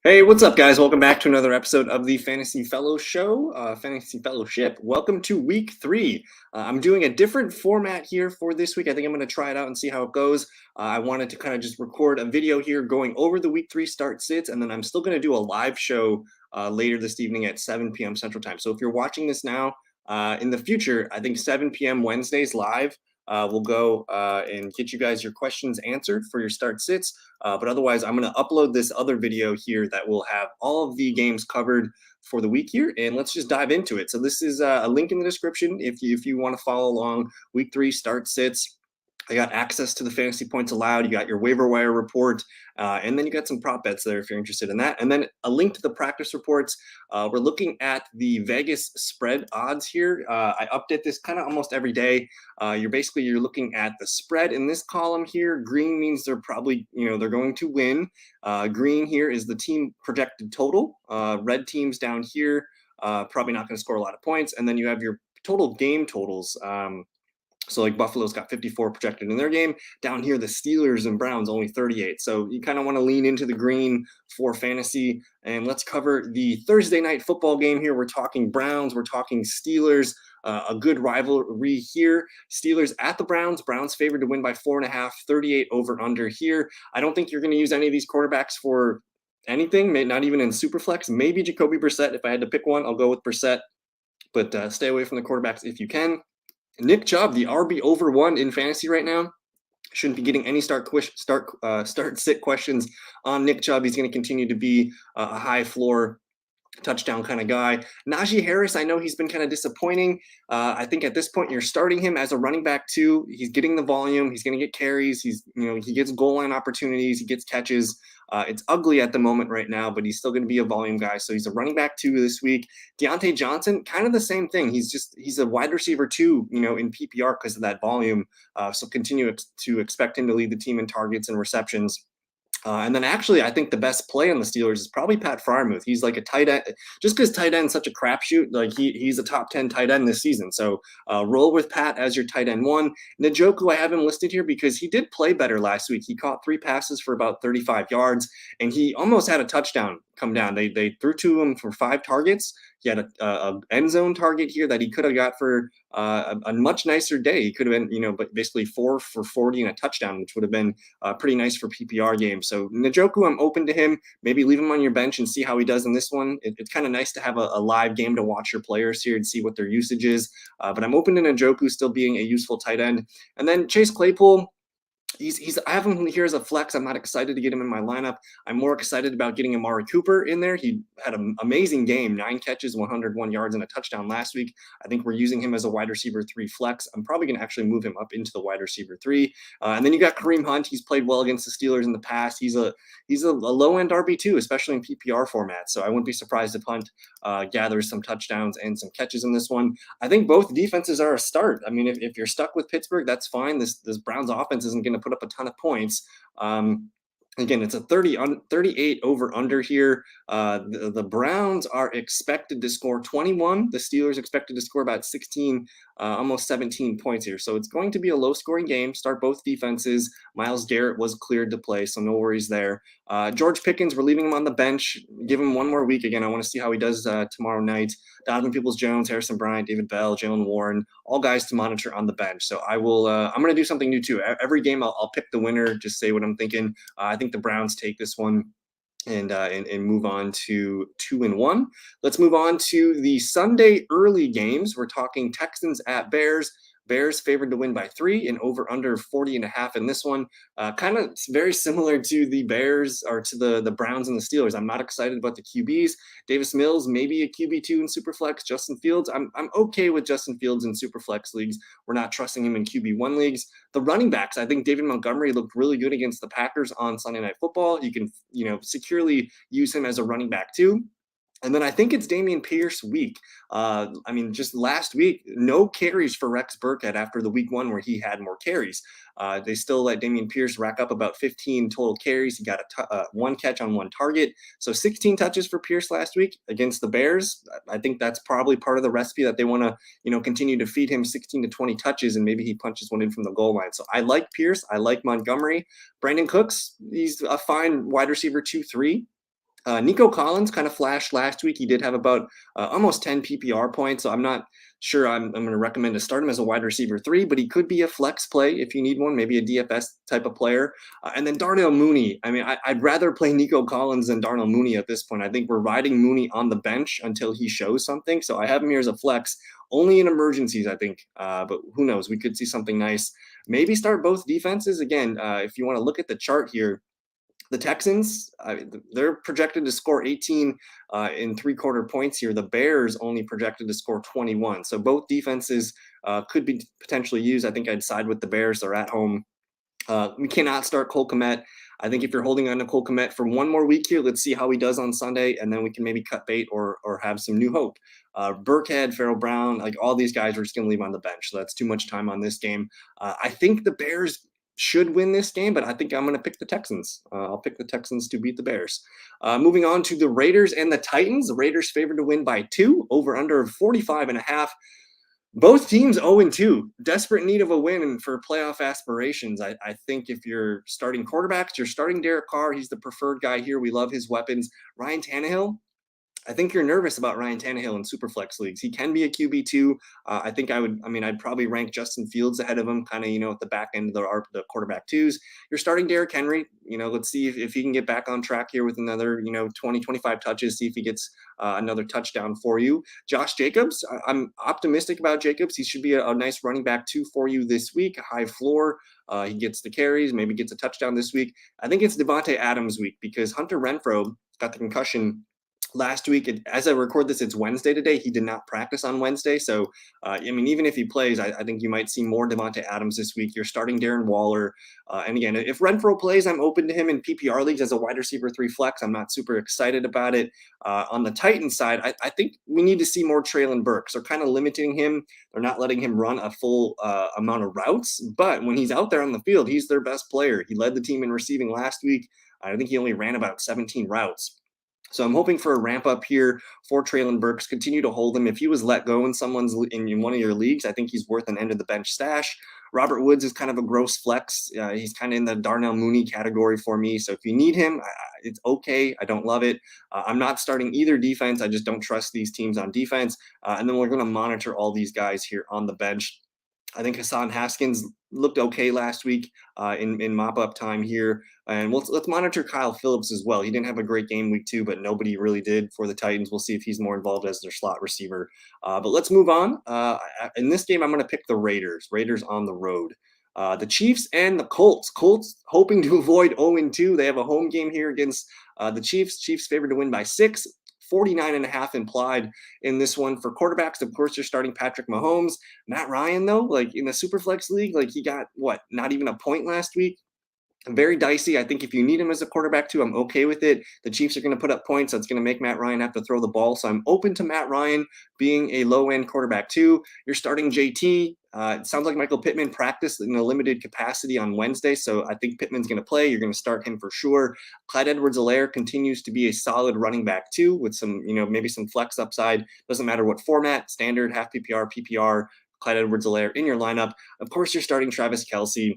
Hey, what's up, guys? Welcome back to another episode of the Fantasy Fellow Show, Fantasy Fellowship. Welcome to week 3. I'm doing a different format here for this week. I think I'm going to try it out and see how it goes. I wanted to kind of just record a video here going over the week 3 start sits, and then I'm still going to do a live show later this evening at 7 p.m. Central Time. So if you're watching this now, in the future, I think 7 p.m. Wednesdays live. We'll go and get you guys your questions answered for your start sits. But otherwise, I'm going to upload this other video here that will have all of the games covered for the week here. And let's just dive into it. So this is a link in the description if you want to follow along. Week 3 start sits. I got access to the fantasy points allowed. You got your waiver wire report, and then you got some prop bets there if you're interested in that. And then a link to the practice reports. We're looking at the Vegas spread odds here. I update this kind of almost every day. You're looking at the spread in this column here. Green means they're probably, they're going to win. Green here is the team projected total. Red teams down here, probably not going to score a lot of points. And then you have your total game totals. So like Buffalo's got 54 projected in their game. Down here, the Steelers and Browns only 38. So you kind of want to lean into the green for fantasy. And let's cover the Thursday night football game here. We're talking Browns. We're talking Steelers. A good rivalry here. Steelers at the Browns. Browns favored to win by 4.5. 38 over under here. I don't think you're going to use any of these quarterbacks for anything. Not even in Superflex. Maybe Jacoby Brissett. If I had to pick one, I'll go with Brissett. But stay away from the quarterbacks if you can. Nick Chubb, the RB over 1 in fantasy right now. Shouldn't be getting any start sit questions on Nick Chubb. He's going to continue to be a high floor touchdown kind of guy. Najee Harris, I know he's been kind of disappointing. I think at this point you're starting him as a running back too. He's getting the volume. He's going to get carries. He gets goal line opportunities. He gets catches. It's ugly at the moment right now, but he's still going to be a volume guy. So he's a running back 2 this week. Deontay Johnson, kind of the same thing. He's a wide receiver 2, in PPR because of that volume. So continue to expect him to lead the team in targets and receptions. And then actually, I think the best play on the Steelers is probably Pat Freiermuth. He's like a tight end, just because tight end is such a crapshoot. Like he's a top 10 tight end this season. So roll with Pat as your tight end 1. Njoku, I have him listed here because he did play better last week. He caught 3 passes for about 35 yards, and he almost had a touchdown come down. They threw to him for 5 targets. He had a end zone target here that he could have got for a much nicer day. He could have been, but basically 4 for 40 and a touchdown, which would have been pretty nice for PPR games. So Njoku, I'm open to him. Maybe leave him on your bench and see how he does in this one. It's kind of nice to have a live game to watch your players here and see what their usage is. But I'm open to Njoku still being a useful tight end. And then Chase Claypool, I have him here as a flex. I'm not excited to get him in my lineup. I'm more excited about getting Amari Cooper in there. He had an amazing game, 9 catches, 101 yards, and a touchdown last week. I think we're using him as a wide receiver 3 flex. I'm probably going to actually move him up into the wide receiver 3. And then you got Kareem Hunt. He's played well against the Steelers in the past. He's a low end RB2, especially in PPR format. So I wouldn't be surprised if Hunt gathers some touchdowns and some catches in this one. I think both defenses are a start. I mean, if you're stuck with Pittsburgh, that's fine. This Browns offense isn't going to put up a ton of points. Again, it's a 38 over under here. The Browns are expected to score 21. The Steelers expected to score about 16, almost 17 points here. So it's going to be a low scoring game. Start both defenses. Myles Garrett was cleared to play, so no worries there. George Pickens, we're leaving him on the bench. Give him one more week. Again, I want to see how he does tomorrow night. Donovan Peoples-Jones, Harrison Bryant, David Bell, Jalen Warren, all guys to monitor on the bench. So I will. I'm going to do something new too. Every game I'll pick the winner. Just say what I'm thinking. I think the Browns take this one and move on to 2-1. Let's move on to the Sunday early games. We're talking Texans at Bears. Bears favored to win by 3 and over under 40.5 in this one. Kind of very similar to the Bears or to the Browns and the Steelers. I'm not excited about the QBs. Davis Mills, maybe a QB2 in Superflex. Justin Fields, I'm okay with Justin Fields in Superflex leagues. We're not trusting him in QB1 leagues. The running backs, I think David Montgomery looked really good against the Packers on Sunday Night Football. You can, securely use him as a running back too. And then I think it's Dameon Pierce week. Just last week, no carries for Rex Burkhead after the week 1 where he had more carries. They still let Dameon Pierce rack up about 15 total carries. He got 1 catch on 1 target. So 16 touches for Pierce last week against the Bears. I think that's probably part of the recipe that they want to, continue to feed him 16 to 20 touches, and maybe he punches one in from the goal line. So I like Pierce. I like Montgomery. Brandon Cooks, he's a fine wide receiver 2-3. Nico Collins kind of flashed last week. He did have about almost 10 PPR points, so I'm not sure I'm going to recommend to start him as a wide receiver 3, but he could be a flex play if you need one, maybe a DFS type of player. And then Darnell Mooney. I mean, I'd rather play Nico Collins than Darnell Mooney at this point. I think we're riding Mooney on the bench until he shows something. So I have him here as a flex only in emergencies, I think. But who knows? We could see something nice. Maybe start both defenses. Again, if you want to look at the chart here, the Texans, they're projected to score 18 in three-quarter points here. The Bears only projected to score 21. So both defenses could be potentially used. I think I'd side with the Bears. They're at home. We cannot start Cole Kmet. I think if you're holding on to Cole Kmet for one more week here, let's see how he does on Sunday, and then we can maybe cut bait or have some new hope. Burkhead, Farrell Brown, like all these guys are just going to leave on the bench. So that's too much time on this game. I think the Bears should win this game, but I think I'm going to pick the Texans. I'll pick the Texans to beat the Bears. Moving on to the Raiders and the Titans. The Raiders favored to win by 2, over under 45.5. Both teams 0-2, desperate need of a win for playoff aspirations. I think if you're starting quarterbacks, you're starting Derek Carr. He's the preferred guy here. We love his weapons. Ryan Tannehill, I think you're nervous about Ryan Tannehill in Superflex leagues. He can be a QB2. I'd probably rank Justin Fields ahead of him, kind of, at the back end of the quarterback twos. You're starting Derrick Henry. Let's see if he can get back on track here with another, 20, 25 touches, see if he gets another touchdown for you. Josh Jacobs, I'm optimistic about Jacobs. He should be a nice running back 2 for you this week, high floor. He gets the carries, maybe gets a touchdown this week. I think it's Devontae Adams week because Hunter Renfrow got the concussion last week. As I record this, it's Wednesday today. He did not practice on Wednesday. So, even if he plays, I think you might see more Devontae Adams this week. You're starting Darren Waller. And again, if Renfrow plays, I'm open to him in PPR leagues as a wide receiver 3 flex. I'm not super excited about it. On the Titans side, I think we need to see more Treylon Burks. They're kind of limiting him. They're not letting him run a full amount of routes. But when he's out there on the field, he's their best player. He led the team in receiving last week. I think he only ran about 17 routes. So I'm hoping for a ramp up here for Treylon Burks. Continue to hold him. If he was let go in one of your leagues, I think he's worth an end of the bench stash. Robert Woods is kind of a gross flex. He's kind of in the Darnell Mooney category for me. So if you need him, it's okay. I don't love it. I'm not starting either defense. I just don't trust these teams on defense. And then we're going to monitor all these guys here on the bench. I think Hassan Haskins looked okay last week in mop-up time here. And let's monitor Kyle Phillips as well. He didn't have a great game week 2, but nobody really did for the Titans. We'll see if he's more involved as their slot receiver. But let's move on. In this game, I'm going to pick the Raiders. Raiders on the road. The Chiefs and the Colts. Colts hoping to avoid 0-2. They have a home game here against the Chiefs. Chiefs favored to win by 6. 49.5 implied in this one. For quarterbacks, of course, you're starting Patrick Mahomes. Matt Ryan, though, like in the Superflex league, like he got not even a point last week. Very dicey. I think if you need him as a quarterback too, I'm okay with it. The Chiefs are going to put up points. That's going to make Matt Ryan have to throw the ball. So I'm open to Matt Ryan being a low-end quarterback too. You're starting JT. It sounds like Michael Pittman practiced in a limited capacity on Wednesday, so I think Pittman's going to play. You're going to start him for sure. Clyde Edwards-Helaire continues to be a solid running back too, with some, maybe some flex upside. Doesn't matter what format, standard, half PPR, PPR. Clyde Edwards-Helaire in your lineup. Of course, you're starting Travis Kelce.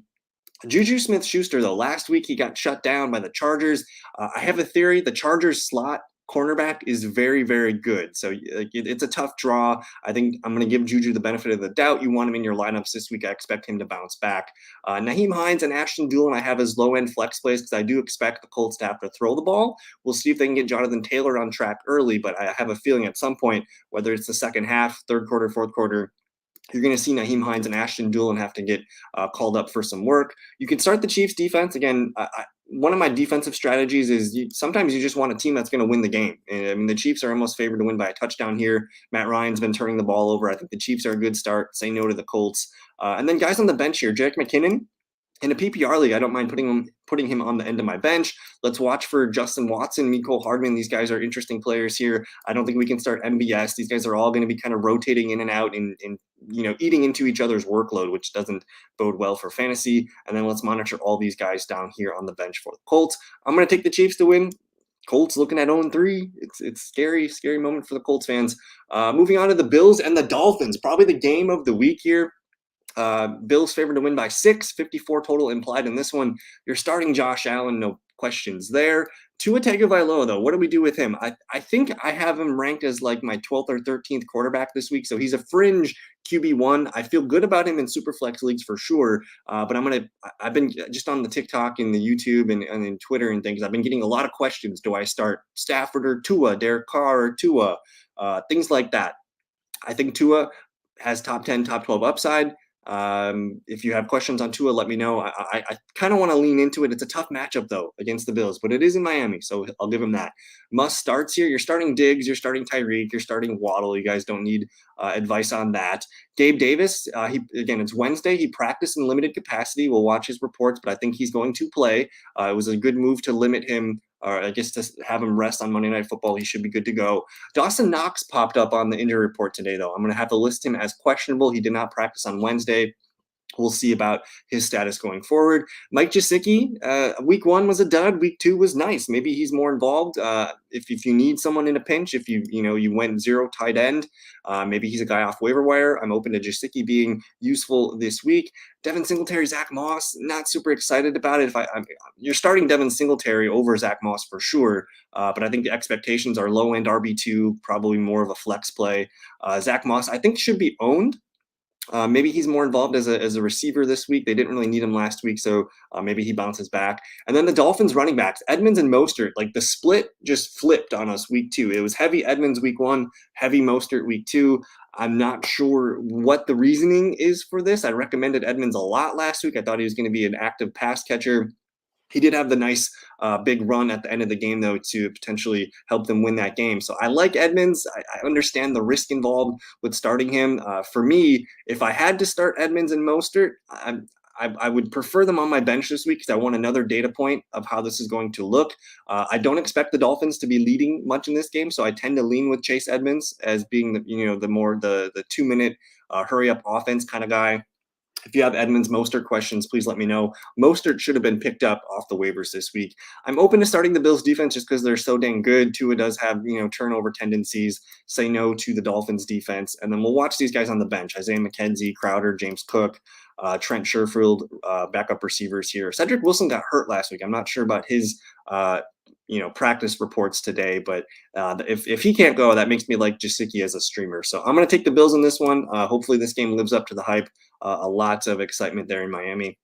Juju Smith-Schuster, though, last week he got shut down by the Chargers. I have a theory. The Chargers slot cornerback is very, very good. So it's a tough draw. I think I'm going to give Juju the benefit of the doubt. You want him in your lineups this week. I expect him to bounce back. Nyheim Hines and Ashton Dulin I have as low-end flex plays because I do expect the Colts to have to throw the ball. We'll see if they can get Jonathan Taylor on track early, but I have a feeling at some point, whether it's the second half, third quarter, fourth quarter, you're going to see Nyheim Hines and Ashton Dulin have to get called up for some work. You can start the Chiefs defense. Again, one of my defensive strategies is sometimes you just want a team that's going to win the game. And, the Chiefs are almost favored to win by a touchdown here. Matt Ryan's been turning the ball over. I think the Chiefs are a good start. Say no to the Colts. And then guys on the bench here, Jerick McKinnon. In a PPR league, I don't mind putting him on the end of my bench. Let's watch for Justin Watson, Mecole Hardman. These guys are interesting players here. I don't think we can start MBS. These guys are all going to be kind of rotating in and out and eating into each other's workload, which doesn't bode well for fantasy. And then let's monitor all these guys down here on the bench for the Colts. I'm going to take the Chiefs to win. Colts looking at 0-3. It's scary moment for the Colts fans. Moving on to the Bills and the Dolphins, probably the game of the week here. Bills favored to win by 6, 54 total implied in this one. You're starting Josh Allen, no questions there. Tua Tagovailoa, though, what do we do with him? I think I have him ranked as like my 12th or 13th quarterback this week, so he's a fringe QB1. I feel good about him in Superflex leagues for sure, but I've been just on the TikTok and the YouTube and in Twitter and things. I've been getting a lot of questions. Do I start Stafford or Tua, Derek Carr or Tua, things like that. I think Tua has top 10, top 12 upside. If you have questions on Tua, let me know. I kind of want to lean into it. It's a tough matchup, though, against the Bills, but it is in Miami, so I'll give him that. Must starts here. You're starting Diggs, you're starting Tyreek, you're starting Waddle. You guys don't need advice on that. Gabe Davis, it's Wednesday. He practiced in limited capacity. We'll watch his reports, but I think he's going to play. It was a good move to limit him, or I guess to have him rest on Monday Night Football. He should be good to go. Dawson Knox popped up on the injury report today, though. I'm going to have to list him as questionable. He did not practice on Wednesday. We'll see about his status going forward. Mike Gesicki, week 1 was a dud. Week 2 was nice. Maybe he's more involved. If you need someone in a pinch, if you went 0 tight end, maybe he's a guy off waiver wire. I'm open to Gesicki being useful this week. Devin Singletary, Zach Moss, not super excited about it. You're starting Devin Singletary over Zach Moss for sure, but I think the expectations are low end RB2, probably more of a flex play. Zach Moss, I think, should be owned. Maybe he's more involved as a receiver this week. They didn't really need him last week, so maybe he bounces back. And then the Dolphins running backs, Edmonds and Mostert, like the split just flipped on us week 2. It was heavy Edmonds week 1, heavy Mostert week 2. I'm not sure what the reasoning is for this. I recommended Edmonds a lot last week. I thought he was going to be an active pass catcher. He did have the nice big run at the end of the game, though, to potentially help them win that game. So I like Edmonds. I understand the risk involved with starting him. For me, if I had to start Edmonds and Mostert, I would prefer them on my bench this week because I want another data point of how this is going to look. I don't expect the Dolphins to be leading much in this game, so I tend to lean with Chase Edmonds as being the 2-minute hurry up offense kind of guy. If you have Edmonds, Mostert questions, please let me know. Mostert should have been picked up off the waivers this week. I'm open to starting the Bills defense just because they're so dang good. Tua does have, turnover tendencies. Say no to the Dolphins defense. And then we'll watch these guys on the bench. Isaiah McKenzie, Crowder, James Cook, Trent Sherfield, backup receivers here. Cedric Wilson got hurt last week. I'm not sure about his practice reports today, but if he can't go, that makes me like Gesicki as a streamer. So I'm going to take the Bills in this one. Hopefully this game lives up to the hype. A lot of excitement there in Miami.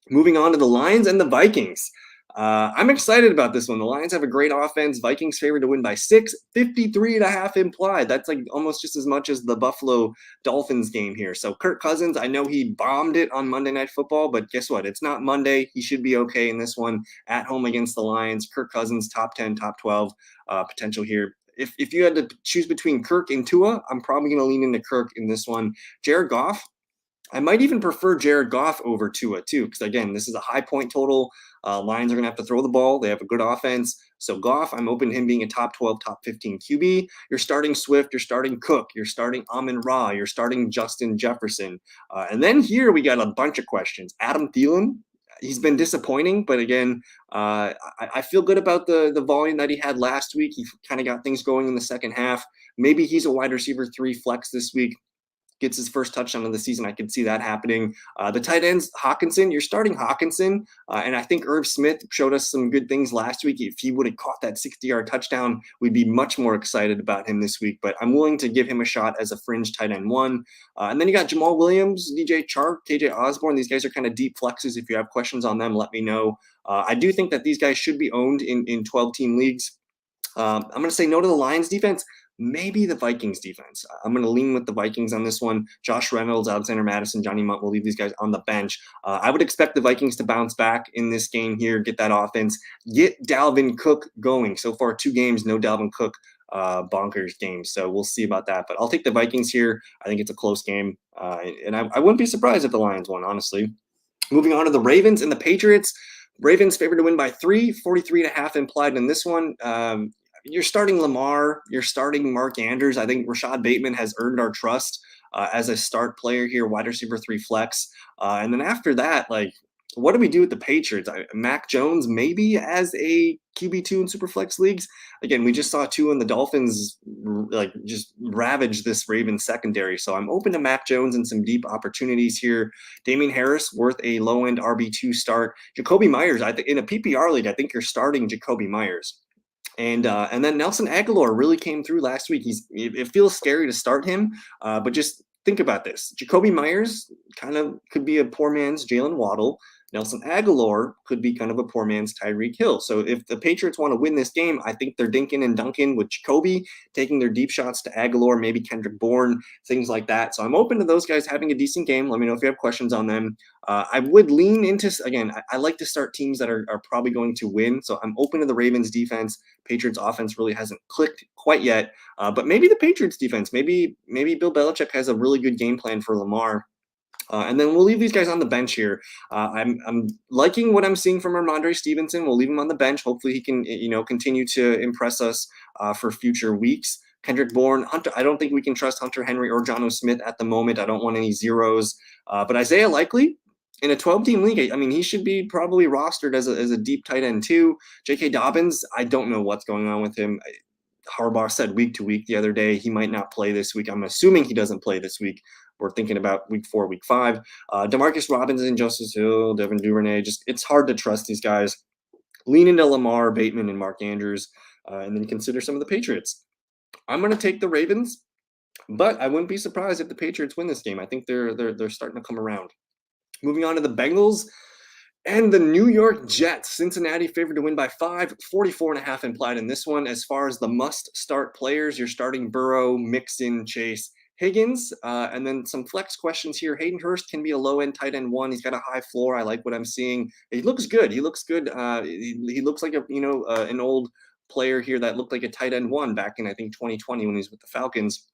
Moving on to the Lions and the Vikings. I'm excited about this one. The Lions have a great offense. Vikings favored to win by 6, 53.5 implied. That's like almost just as much as the Buffalo Dolphins game here. So Kirk Cousins, I know he bombed it on Monday Night Football, but guess what? It's not Monday. He should be okay in this one at home against the Lions. Kirk Cousins, top 10, top 12 potential here. If you had to choose between Kirk and Tua, I'm probably going to lean into Kirk in this one. Jared Goff, I might even prefer Jared Goff over Tua too, because again, this is a high point total. Lions are going to have to throw the ball. They have a good offense. So Goff, I'm open to him being a top 12, top 15 QB. You're starting Swift, you're starting Cook, you're starting Amon-Ra, you're starting Justin Jefferson. And then here we got a bunch of questions. Adam Thielen, he's been disappointing, but again, I feel good about the volume that he had last week. He kind of got things going in the second half. Maybe he's a wide receiver 3 flex this week. Gets his first touchdown of the season. I could see that happening. The tight ends, Hawkinson, you're starting Hawkinson. And I think Irv Smith showed us some good things last week. If he would have caught that 60-yard touchdown, we'd be much more excited about him this week. But I'm willing to give him a shot as a fringe tight end 1. And then you got Jamal Williams, DJ Chark, KJ Osborne. These guys are kind of deep flexes. If you have questions on them, let me know. I do think that these guys should be owned in 12-team leagues. I'm going to say no to the Lions defense. Maybe the Vikings defense. I'm going to lean with the Vikings on this one. Josh Reynolds, Alexander Madison, Johnny Munt will leave these guys on the bench. I would expect the Vikings to bounce back in this game here, get that offense, get Dalvin Cook going. So far, 2 games, no Dalvin Cook bonkers games. So we'll see about that. But I'll take the Vikings here. I think it's a close game. And I wouldn't be surprised if the Lions won, honestly. Moving on to the Ravens and the Patriots. Ravens favored to win by 3, 43.5 implied in this one. You're starting Lamar. You're starting Mark Andrews. I think Rashad Bateman has earned our trust as a start player here, wide receiver 3 flex. And then after that, What do we do with the Patriots? Mac Jones maybe as a QB2 in Superflex leagues. Again, we just saw two in the Dolphins like just ravage this Ravens secondary. So I'm open to Mac Jones and some deep opportunities here. Damian Harris worth a low end RB2 start. Jacoby Myers, I think in a PPR league, I think you're starting Jacoby Myers. And then Nelson Aguilar really came through last week. It feels scary to start him, but just think about this. Jacoby Myers kind of could be a poor man's Jalen Waddle. Nelson Aguilar could be kind of a poor man's Tyreek Hill. So if the Patriots want to win this game, I think they're dinking and dunking with Jacoby, taking their deep shots to Aguilar, maybe Kendrick Bourne, things like that. So I'm open to those guys having a decent game. Let me know if you have questions on them. I would lean into, again, I like to start teams that are probably going to win. So I'm open to the Ravens defense. Patriots offense really hasn't clicked quite yet. But maybe the Patriots defense, maybe Bill Belichick has a really good game plan for Lamar. And then we'll leave these guys on the bench here. I'm liking what I'm seeing from Ramondre Stevenson. We'll leave him on the bench. Hopefully he can continue to impress us for future weeks. Kendrick Bourne, Hunter. I don't think we can trust Hunter Henry or Jonnu Smith at the moment. I don't want any zeros. But Isaiah Likely in a 12-team league, I mean, he should be probably rostered as a deep tight end too. J.K. Dobbins, I don't know what's going on with him. Harbaugh said week to week the other day he might not play this week. I'm assuming he doesn't play this week. We're thinking about week 4, week 5. Demarcus Robinson, Justice Hill, Devin Duvernay. Just it's hard to trust these guys. Lean into Lamar, Bateman, and Mark Andrews, and then consider some of the Patriots. I'm going to take the Ravens, but I wouldn't be surprised if the Patriots win this game. I think they're starting to come around. Moving on to the Bengals and the New York Jets. Cincinnati favored to win by 5, 44.5 implied in this one. As far as the must-start players, you're starting Burrow, Mixon, Chase, Higgins, and then some flex questions here. Hayden Hurst can be a low-end tight end 1. He's got a high floor. I like what I'm seeing. He looks good. He looks good. He looks like an old player here that looked like a tight end 1 back in I think 2020 when he was with the Falcons.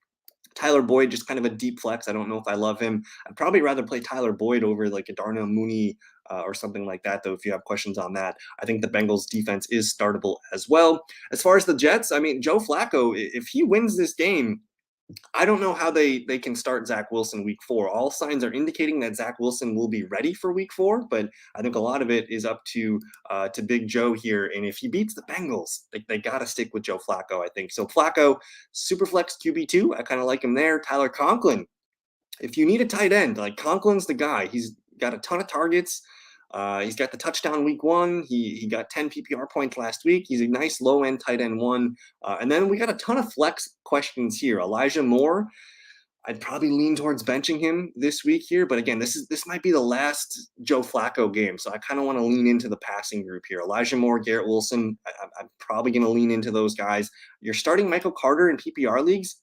Tyler Boyd, just kind of a deep flex. I don't know if I love him. I'd probably rather play Tyler Boyd over like a Darnell Mooney or something like that, though, if you have questions on that. I think the Bengals defense is startable as well. As far as the Jets, I mean, Joe Flacco, if he wins this game, I don't know how they can start Zach Wilson week 4. All signs are indicating that Zach Wilson will be ready for week 4, but I think a lot of it is up to Big Joe here. And if he beats the Bengals, they got to stick with Joe Flacco, I think. So Flacco, Superflex QB2, I kind of like him there. Tyler Conklin, if you need a tight end, like Conklin's the guy. He's got a ton of targets. He's got the touchdown week 1. He got 10 PPR points last week. He's a nice low-end tight end 1. And then we got a ton of flex questions here. Elijah Moore, I'd probably lean towards benching him this week here. But again, this might be the last Joe Flacco game. So I kind of want to lean into the passing group here. Elijah Moore, Garrett Wilson, I'm probably going to lean into those guys. You're starting Michael Carter in PPR leagues.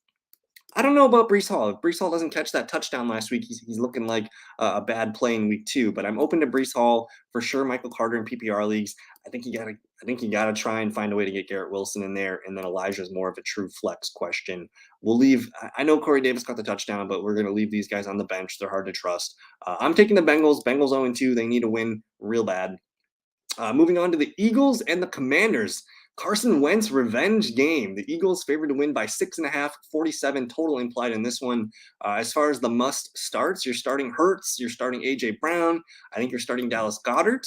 I don't know about Breece Hall. If Breece Hall doesn't catch that touchdown last week, he's looking like a bad play in week 2. But I'm open to Breece Hall for sure. Michael Carter in PPR leagues. I think you gotta try and find a way to get Garrett Wilson in there, and then Elijah's more of a true flex question. We'll leave. I know Corey Davis got the touchdown, but we're gonna leave these guys on the bench. They're hard to trust. I'm taking the Bengals. Bengals 0-2. They need a win real bad. Moving on to the Eagles and the Commanders. Carson Wentz revenge game. The Eagles favored to win by 6.5, 47 total implied in this one. As far as the must starts, you're starting Hurts, you're starting AJ Brown. I think you're starting Dallas Goedert.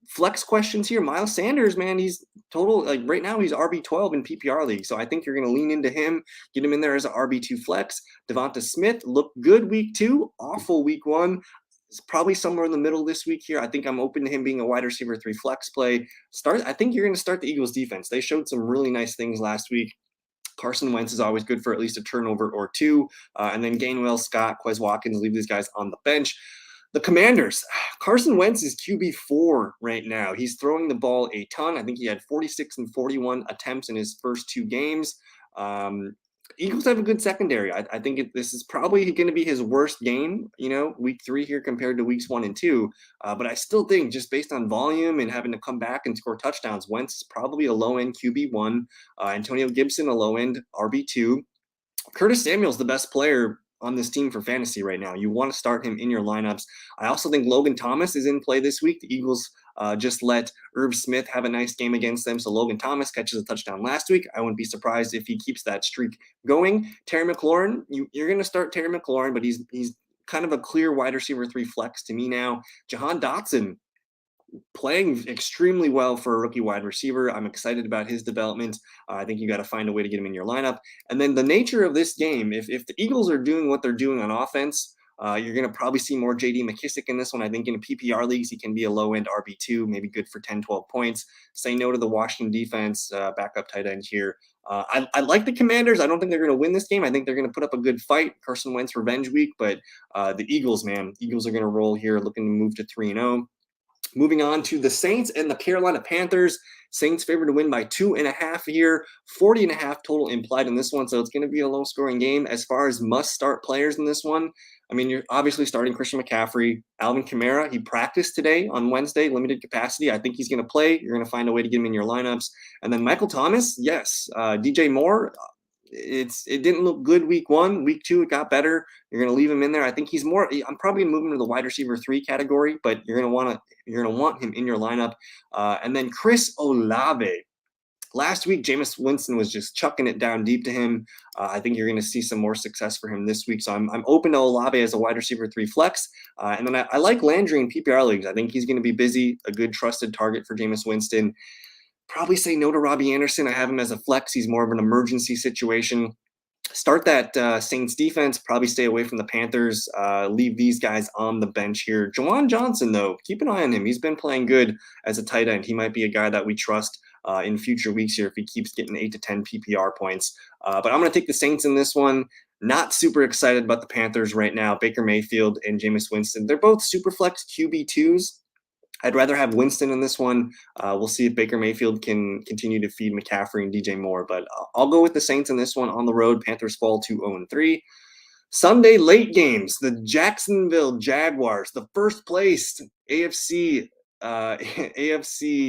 Flex questions here. Miles Sanders, man, he's total, like right now he's RB12 in PPR league. So I think you're going to lean into him, get him in there as an RB2 flex. Devonta Smith looked good week 2, awful week 1. It's probably somewhere in the middle this week here. I think I'm open to him being a wide receiver 3 flex play. I think you're going to start the Eagles defense. They showed some really nice things last week. Carson Wentz is always good for at least a turnover or 2. And then Gainwell, Scott, Quez Watkins, leave these guys on the bench. The Commanders, Carson Wentz is QB4 right now. He's throwing the ball a ton. I think he had 46 and 41 attempts in his first 2 games. Eagles have a good secondary. I think this is probably going to be his worst game, week 3 here compared to weeks 1 and 2. But I still think just based on volume and having to come back and score touchdowns, Wentz is probably a low-end QB1. Antonio Gibson, a low-end RB2. Curtis Samuel's the best player on this team for fantasy right now. You want to start him in your lineups. I also think Logan Thomas is in play this week. The Eagles just let Irv Smith have a nice game against them. So Logan Thomas catches a touchdown last week. I wouldn't be surprised if he keeps that streak going. Terry McLaurin, you're going to start Terry McLaurin, but he's kind of a clear wide receiver 3 flex to me now. Jahan Dotson playing extremely well for a rookie wide receiver. I'm excited about his development. I think you got to find a way to get him in your lineup. And then the nature of this game, if the Eagles are doing what they're doing on offense, you're going to probably see more J.D. McKissick in this one. I think in PPR leagues, he can be a low-end RB2, maybe good for 10, 12 points. Say no to the Washington defense, backup tight end here. I like the Commanders. I don't think they're going to win this game. I think they're going to put up a good fight. Carson Wentz revenge week, but the Eagles, man, Eagles are going to roll here, looking to move to 3-0. Moving on to the Saints and the Carolina Panthers. Saints favored to win by 2.5 here, 40.5 total implied in this one. So it's going to be a low scoring game. As far as must start players in this one, I mean, you're obviously starting Christian McCaffrey. Alvin Kamara, he practiced today on Wednesday, limited capacity. I think he's going to play. You're going to find a way to get him in your lineups. And then Michael Thomas, yes. DJ Moore, it didn't look good week 1. Week 2, it got better. You're going to leave him in there. I think he's more. I'm probably going to move him to the wide receiver 3 category, but you're going to want him in your lineup. And then Chris Olave. Last week, Jameis Winston was just chucking it down deep to him. I think you're going to see some more success for him this week. So I'm open to Olave as a wide receiver 3 flex. And then I like Landry in PPR leagues. I think he's going to be busy, a good trusted target for Jameis Winston. Probably say no to Robbie Anderson. I have him as a flex. He's more of an emergency situation. Start that Saints defense. Probably stay away from the Panthers. Leave these guys on the bench here. Juwan Johnson, though, keep an eye on him. He's been playing good as a tight end. He might be a guy that we trust in future weeks here if he keeps getting 8 to 10 PPR points. But I'm going to take the Saints in this one. Not super excited about the Panthers right now. Baker Mayfield and Jameis Winston. They're both super flex QB2s. I'd rather have Winston in this one. We'll see if Baker Mayfield can continue to feed McCaffrey and DJ Moore, but I'll go with the Saints in this one on the road. Panthers fall to 0-3. Sunday late games, the Jacksonville Jaguars, the first placed AFC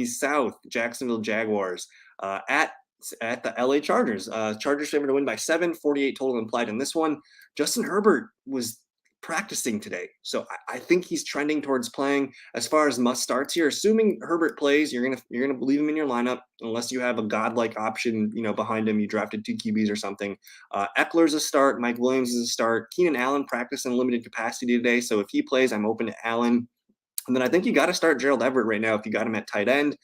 South Jacksonville Jaguars at the LA Chargers. Chargers favored to win by 7, 48 total implied in this one. Justin Herbert was practicing today, so I think he's trending towards playing. As far as must starts here, assuming Herbert plays, you're gonna leave him in your lineup unless you have a godlike option, behind him. You drafted 2 QBs or something. Eckler's a start. Mike Williams is a start. Keenan Allen practiced in limited capacity today, so if he plays, I'm open to Allen. And then I think you got to start Gerald Everett right now if you got him at tight end.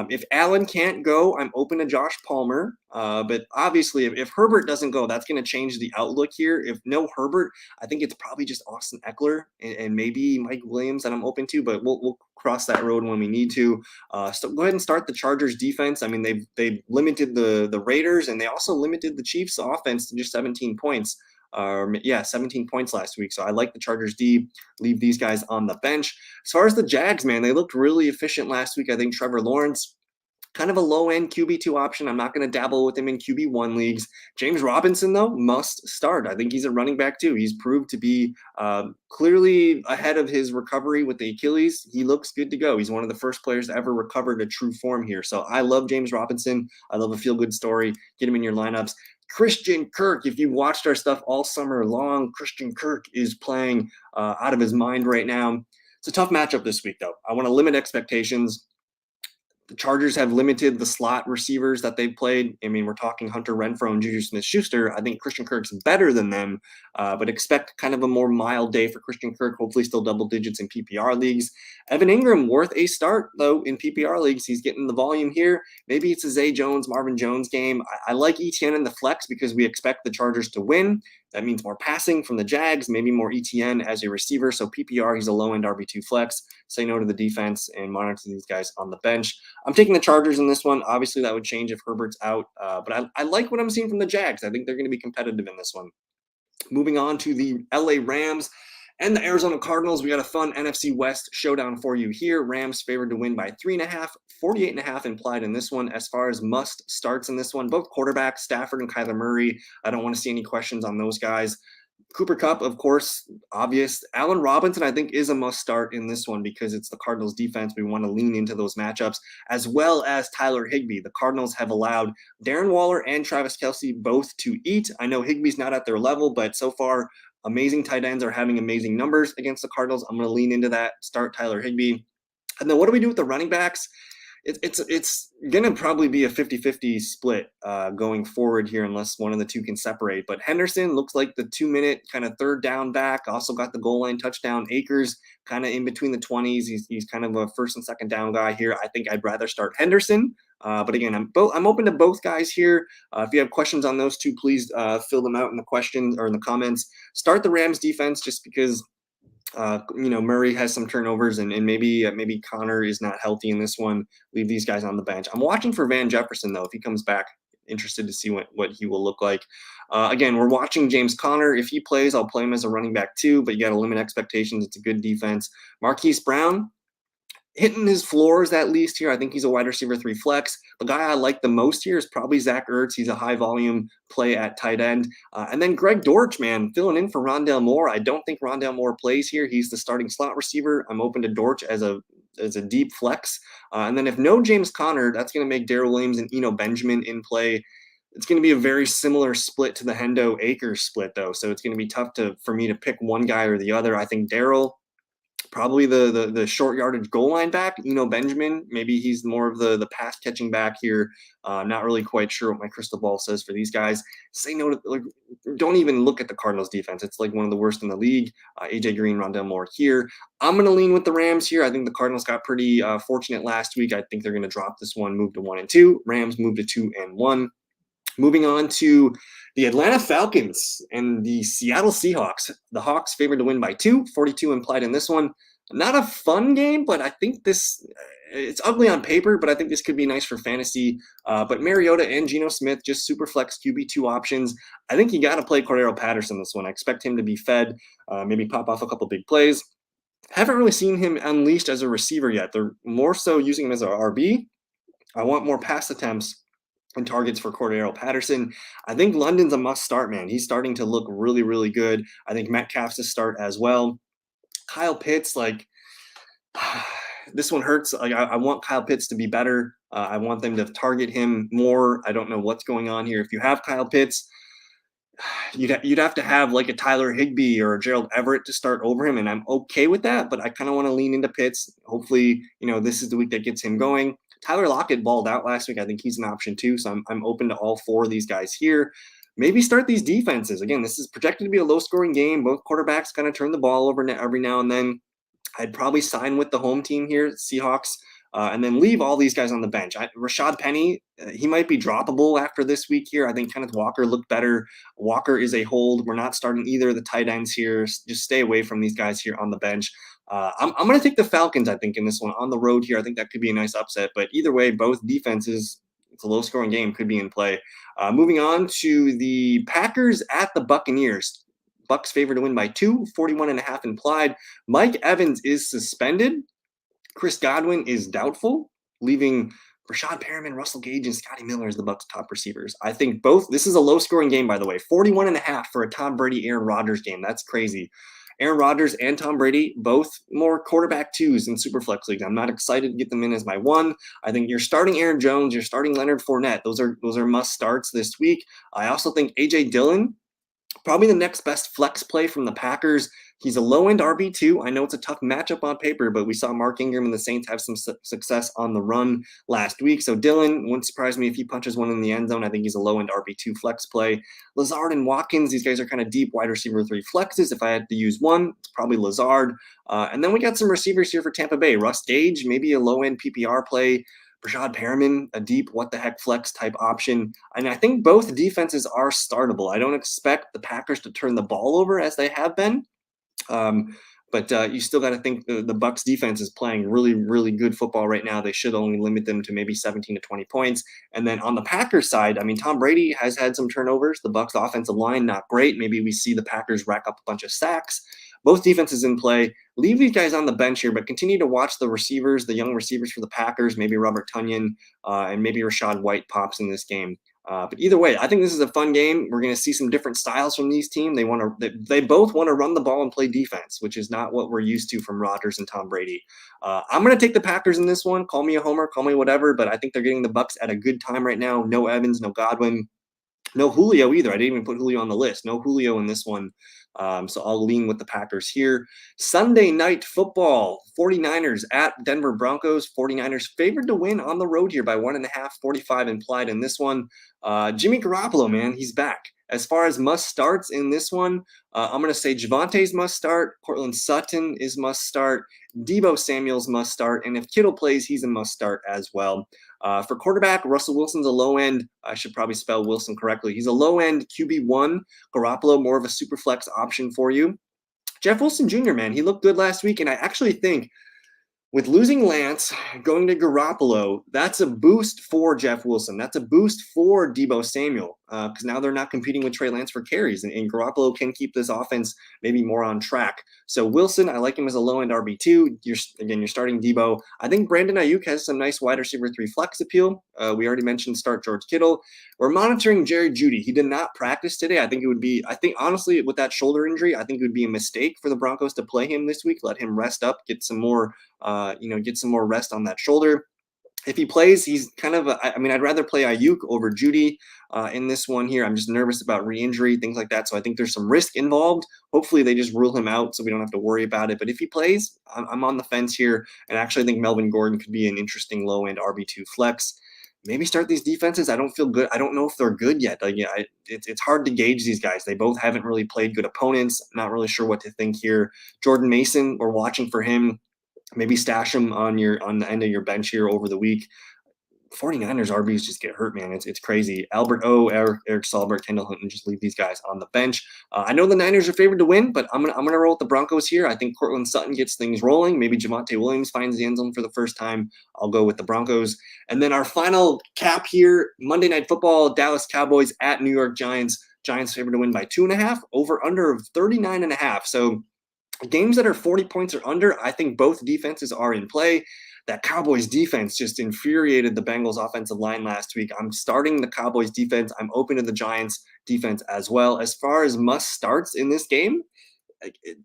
If Allen can't go, I'm open to Josh Palmer. But obviously, if Herbert doesn't go, that's going to change the outlook here. If no Herbert, I think it's probably just Austin Eckler and maybe Mike Williams that I'm open to. But we'll cross that road when we need to. So go ahead and start the Chargers defense. I mean, they've limited the Raiders, and they also limited the Chiefs offense to just 17 points. 17 points last week. So I like the Chargers D. Leave these guys on the bench. As far as the Jags, man, they looked really efficient last week. I think Trevor Lawrence, kind of a low-end QB2 option. I'm not going to dabble with him in QB1 leagues. James Robinson, though, must start. I think he's a running back, too. He's proved to be clearly ahead of his recovery with the Achilles. He looks good to go. He's one of the first players to ever recover to true form here. So I love James Robinson. I love a feel-good story. Get him in your lineups. Christian Kirk, if you watched our stuff all summer long, Christian Kirk is playing out of his mind right now. It's a tough matchup this week, though. I want to limit expectations. The Chargers have limited the slot receivers that they've played. I mean, we're talking Hunter Renfrow and Juju Smith-Schuster. I think Christian Kirk's better than them, but expect kind of a more mild day for Christian Kirk, hopefully still double digits in PPR leagues. Evan Ingram, worth a start, though, in PPR leagues. He's getting the volume here. Maybe it's a Zay Jones, Marvin Jones game. I like ETN in the flex because we expect the Chargers to win. That means more passing from the Jags, maybe more ETN as a receiver. So PPR, he's a low-end RB2 flex. Say no to the defense and monitor these guys on the bench. I'm taking the Chargers in this one. Obviously, that would change if Herbert's out. But I like what I'm seeing from the Jags. I think they're going to be competitive in this one. Moving on to the LA Rams and the Arizona Cardinals. We got a fun NFC West showdown for you here. Rams favored to win by 3.5, 48.5 implied in this one. As far as must starts in this one, both quarterbacks, Stafford and Kyler Murray. I don't want to see any questions on those guys. Cooper Kupp, of course, obvious. Allen Robinson, I think, is a must start in this one because it's the Cardinals defense. We want to lean into those matchups, as well as Tyler Higbee. The Cardinals have allowed Darren Waller and Travis Kelce both to eat. I know Higbee's not at their level, but so far, amazing tight ends are having amazing numbers against the Cardinals. I'm going to lean into that, start Tyler Higbee. And then what do we do with the running backs? it's gonna probably be a 50-50 split going forward here unless one of the two can separate. But Henderson looks like the 2-minute kind of third down back. Also got the goal line touchdown. Akers kind of in between the 20s. He's kind of a first and second down guy here. I think I'd rather start Henderson. But again, I'm open to both guys here. If you have questions on those two, please fill them out in the questions or in the comments. Start the Rams defense just because Murray has some turnovers and maybe Connor is not healthy in this one. Leave these guys on the bench. I'm watching for Van Jefferson though. If he comes back, interested to see what he will look like. Again, we're watching James Conner. If he plays, I'll play him as a running back too, but you got to limit expectations. It's a good defense. Marquise Brown, hitting his floors at least here. I think he's a wide receiver 3 flex. The guy I like the most here is probably Zach Ertz. He's a high volume play at tight end. And then Greg Dortch, man, filling in for Rondale Moore. I don't think Rondale Moore plays here. He's the starting slot receiver. I'm open to Dortch as a deep flex. And then if no James Conner, that's going to make Darrell Williams and Eno Benjamin in play. It's going to be a very similar split to the Hendo Akers split though. So it's going to be tough for me to pick one guy or the other. I think Darrell, probably the short yardage goal line back. Benjamin, maybe he's more of the pass catching back here. Not really quite sure what my crystal ball says for these guys. Say no to, don't even look at the Cardinals defense. It's like one of the worst in the league. AJ Green, Rondale Moore here. I'm going to lean with the Rams here. I think the Cardinals got pretty fortunate last week. I think they're going to drop this one, move to 1-2. Rams move to 2-1. Moving on to the Atlanta Falcons and the Seattle Seahawks. The Hawks favored to win by 2, 42 implied in this one. Not a fun game, but I think it's ugly on paper, but I think this could be nice for fantasy. But Mariota and Geno Smith, just super flex QB2 options. I think you got to play Cordero Patterson this one. I expect him to be fed, maybe pop off a couple big plays. Haven't really seen him unleashed as a receiver yet. They're more so using him as an RB. I want more pass attempts and targets for Cordero Patterson. I think London's a must start, man. He's starting to look really, really good. I think Metcalf's a start as well. Kyle Pitts, this one hurts. I want Kyle Pitts to be better. I want them to target him more. I don't know what's going on here. If you have Kyle Pitts, you'd have to have like a Tyler Higbee or a Gerald Everett to start over him, and I'm okay with that, but I kind of want to lean into Pitts. Hopefully, this is the week that gets him going. Tyler Lockett balled out last week. I think he's an option too, so I'm open to all 4 of these guys here. Maybe start these defenses. Again, this is projected to be a low-scoring game. Both quarterbacks kind of turn the ball over every now and then. I'd probably sign with the home team here, Seahawks, and then leave all these guys on the bench. Rashad Penny, he might be droppable after this week here. I think Kenneth Walker looked better. Walker is a hold. We're not starting either of the tight ends here. Just stay away from these guys here on the bench. I'm going to take the Falcons, I think, in this one on the road here. I think that could be a nice upset. But either way, both defenses, it's a low-scoring game, could be in play. Moving on to the Packers at the Buccaneers. Bucs favored to win by 2, 41.5 implied. Mike Evans is suspended. Chris Godwin is doubtful, leaving Rashad Perriman, Russell Gage, and Scotty Miller as the Bucs' top receivers. I think this is a low-scoring game, by the way. 41.5 for a Tom Brady-Aaron Rodgers game. That's crazy. Aaron Rodgers and Tom Brady, both more quarterback 2s in Superflex League. I'm not excited to get them in as my 1. I think you're starting Aaron Jones, you're starting Leonard Fournette. Those are must starts this week. I also think A.J. Dillon, probably the next best flex play from the Packers. He's a low-end RB2. I know it's a tough matchup on paper, but we saw Mark Ingram and the Saints have some success on the run last week. So Dillon, wouldn't surprise me if he punches one in the end zone. I think he's a low-end RB2 flex play. Lazard and Watkins, these guys are kind of deep wide receiver 3 flexes. If I had to use one, it's probably Lazard. And then we got some receivers here for Tampa Bay. Russ Gage, maybe a low-end PPR play. Rashad Perriman, a deep what-the-heck flex type option. And I think both defenses are startable. I don't expect the Packers to turn the ball over as they have been. But you still got to think the Bucs defense is playing really, really good football right now. They should only limit them to maybe 17 to 20 points. And then on the Packers side, I mean, Tom Brady has had some turnovers. The Bucs offensive line, not great. Maybe we see the Packers rack up a bunch of sacks. Both defenses in play. Leave these guys on the bench here, but continue to watch the receivers, the young receivers for the Packers, maybe Robert Tonyan, and maybe Rashad White pops in this game. But either way, I think this is a fun game. We're going to see some different styles from these teams. They both want to run the ball and play defense, which is not what we're used to from Rodgers and Tom Brady. I'm going to take the Packers in this one. Call me a homer, call me whatever, but I think they're getting the Bucs at a good time right now. No Evans, no Godwin. No Julio either. I didn't even put Julio on the list. No Julio in this one. So I'll lean with the Packers here. Sunday night football, 49ers at Denver Broncos. 49ers favored to win on the road here by 1.5, 45 implied in this one. Jimmy Garoppolo, man, he's back. As far as must starts in this one, I'm going to say Javante's must start. Cortland Sutton is must start. Debo Samuel's must start. And if Kittle plays, he's a must start as well. For quarterback, Russell Wilson's a low end. I should probably spell Wilson correctly. He's a low end QB1. Garoppolo, more of a super flex option for you. Jeff Wilson Jr., man, he looked good last week. And I actually think with losing Lance, going to Garoppolo, that's a boost for Jeff Wilson. That's a boost for Debo Samuel because now they're not competing with Trey Lance for carries, and Garoppolo can keep this offense maybe more on track. So Wilson, I like him as a low-end RB2. You're starting Debo. I think Brandon Ayuk has some nice wide receiver 3 flex appeal. We already mentioned start George Kittle. We're monitoring Jerry Jeudy. He did not practice today. I think honestly, with that shoulder injury, I think it would be a mistake for the Broncos to play him this week. Let him rest up, get some more rest on that shoulder. If he plays, he's kind of I'd rather play Ayuk over Jeudy in this one here. I'm just nervous about re-injury, things like that. So I think there's some risk involved. Hopefully they just rule him out so we don't have to worry about it. But if he plays, I'm on the fence here. And actually I think Melvin Gordon could be an interesting low-end RB2 flex. Maybe start these defenses. I don't feel good. I don't know if they're good yet. It's hard to gauge these guys. They both haven't really played good opponents. I'm not really sure what to think here. Jordan Mason, we're watching for him. Maybe stash him on the end of your bench here over the week. 49ers RBs just get hurt, man. It's crazy. Albert O, Eric Saulbert, Kendall Hinton, just leave these guys on the bench. I know the Niners are favored to win, but I'm gonna roll with the Broncos here. I think Cortland Sutton gets things rolling. Maybe Javonte Williams finds the end zone for the first time. I'll go with the Broncos. And then our final cap here: Monday Night Football, Dallas Cowboys at New York Giants. Giants favored to win by 2.5. Over under of 39.5. So games that are 40 points or under, I think both defenses are in play. That Cowboys defense just infuriated the Bengals offensive line last week. I'm starting the Cowboys defense. I'm open to the Giants defense as well. As far as must starts in this game,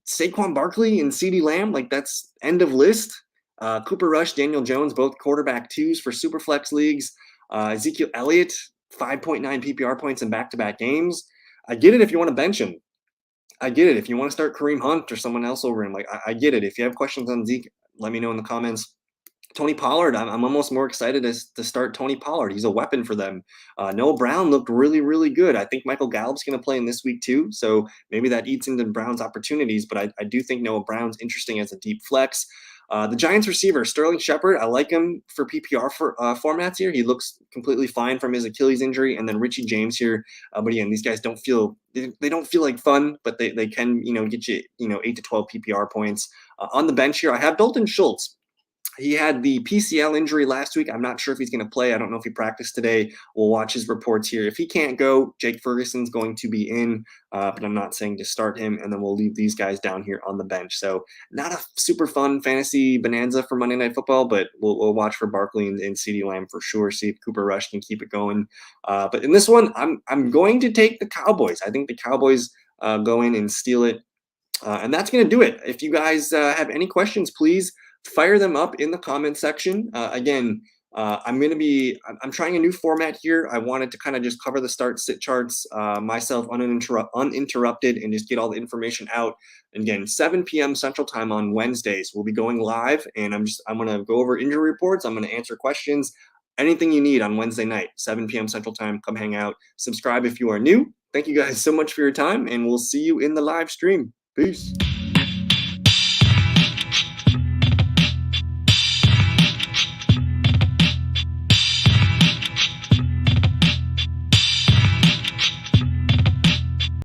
Saquon Barkley and CeeDee Lamb, that's end of list. Cooper Rush, Daniel Jones, both quarterback 2s for Superflex leagues. Ezekiel Elliott, 5.9 PPR points in back-to-back games. I get it if you want to bench him. I get it if you want to start Kareem Hunt or someone else over him. I get it. If you have questions on Zeke, let me know in the comments. Tony Pollard, I'm almost more excited to start Tony Pollard. He's a weapon for them. Noah Brown looked really, really good. I think Michael Gallup's going to play in this week too, so maybe that eats into Brown's opportunities, but I do think Noah Brown's interesting as a deep flex. The Giants receiver, Sterling Shepard, I like him for PPR formats here. He looks completely fine from his Achilles injury. And then Richie James here. But again, these guys don't feel like fun, but they can, get you, 8 to 12 PPR points. On the bench here, I have Dalton Schultz. He had the PCL injury last week. I'm not sure if he's going to play. I don't know if he practiced today. We'll watch his reports here. If he can't go, Jake Ferguson's going to be in, but I'm not saying to start him. And then we'll leave these guys down here on the bench. So not a super fun fantasy bonanza for Monday Night Football, but we'll watch for Barkley and CeeDee Lamb for sure. See if Cooper Rush can keep it going. But in this one, I'm going to take the Cowboys. I think the Cowboys go in and steal it. And that's going to do it. If you guys have any questions, please fire them up in the comment section. Again, I'm trying a new format here. I wanted to kind of just cover the start sit charts myself uninterrupted and just get all the information out. And again, 7 p.m. Central Time on Wednesdays. We'll be going live, and I'm going to go over injury reports. I'm going to answer questions. Anything you need on Wednesday night, 7 p.m. Central Time. Come hang out. Subscribe if you are new. Thank you guys so much for your time, and we'll see you in the live stream. Peace.